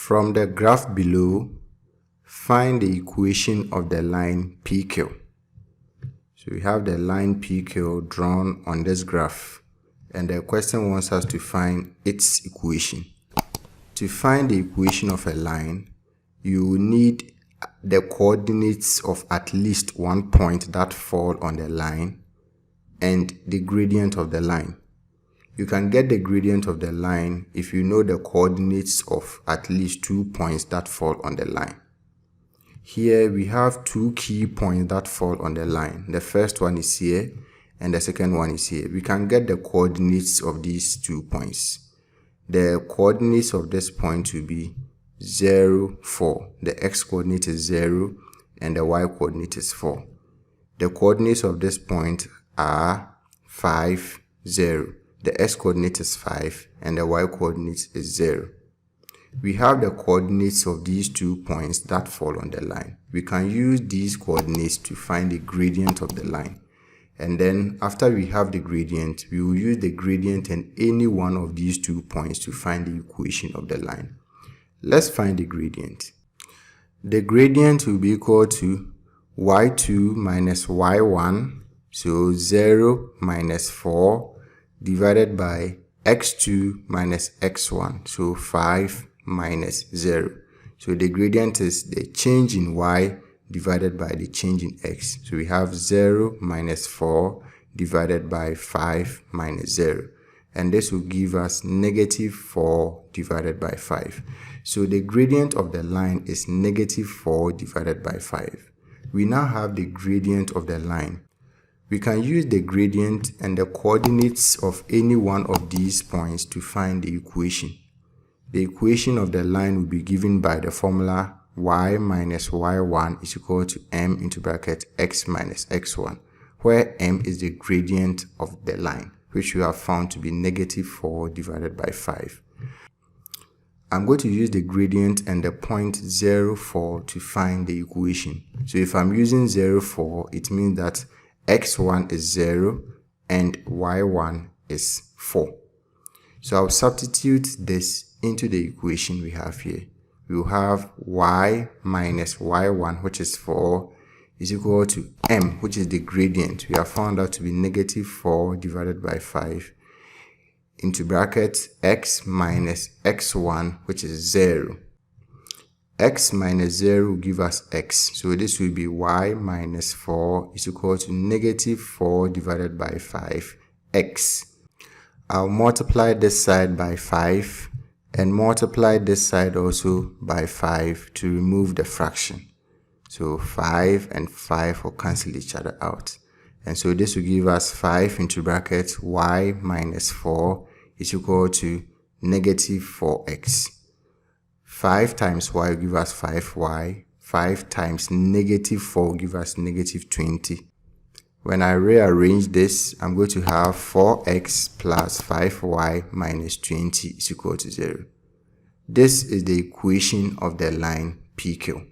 From the graph below, find the equation of the line PQ. So we have the line PQ drawn on this graph, and the question wants us to find its equation. To find the equation of a line, you need the coordinates of at least one point that fall on the line and the gradient of the line. You can get the gradient of the line if you know the coordinates of at least 2 points that fall on the line. Here we have 2 key points that fall on the line. The first one is here and the second one is here. We can get the coordinates of these 2 points. The coordinates of this point will be 0, 4. The x coordinate is 0 and the y coordinate is 4. The coordinates of this point are 5, 0. The x coordinate is 5 and the y coordinate is 0. We have the coordinates of these 2 points that fall on the line. We can use these coordinates to find the gradient of the line. And then after we have the gradient, we will use the gradient in any one of these 2 points to find the equation of the line. Let's find the gradient. The gradient will be equal to y2 minus y1, so 0 minus 4, divided by x2 minus x1, so 5 minus 0. So the gradient is the change in y divided by the change in x. So we have 0 minus 4 divided by 5 minus 0. And this will give us negative 4 divided by 5. So the gradient of the line is negative 4 divided by 5. We now have the gradient of the line. We can use the gradient and the coordinates of any one of these points to find the equation. The equation of the line will be given by the formula y minus y1 is equal to m into bracket x minus x1, where m is the gradient of the line, which we have found to be negative 4 divided by 5. I'm going to use the gradient and the point 0, 4 to find the equation. So if I'm using 0, 4, it means that x1 is 0 and y1 is 4. So I'll substitute this into the equation we have here. We will have y minus y1, which is 4, is equal to m, which is the gradient. We have found out to be negative 4 divided by 5, into bracket x minus x1, which is 0. X minus 0 will give us x. So this will be y minus 4 is equal to negative 4 divided by 5, x. I'll multiply this side by 5 and multiply this side also by 5 to remove the fraction. So 5 and 5 will cancel each other out. And so this will give us 5 into bracket y minus 4 is equal to negative 4x. 5 times y will give us 5y. 5 times negative 4 will give us negative 20. When I rearrange this, I'm going to have 4x plus 5y minus 20 is equal to 0. This is the equation of the line PQ.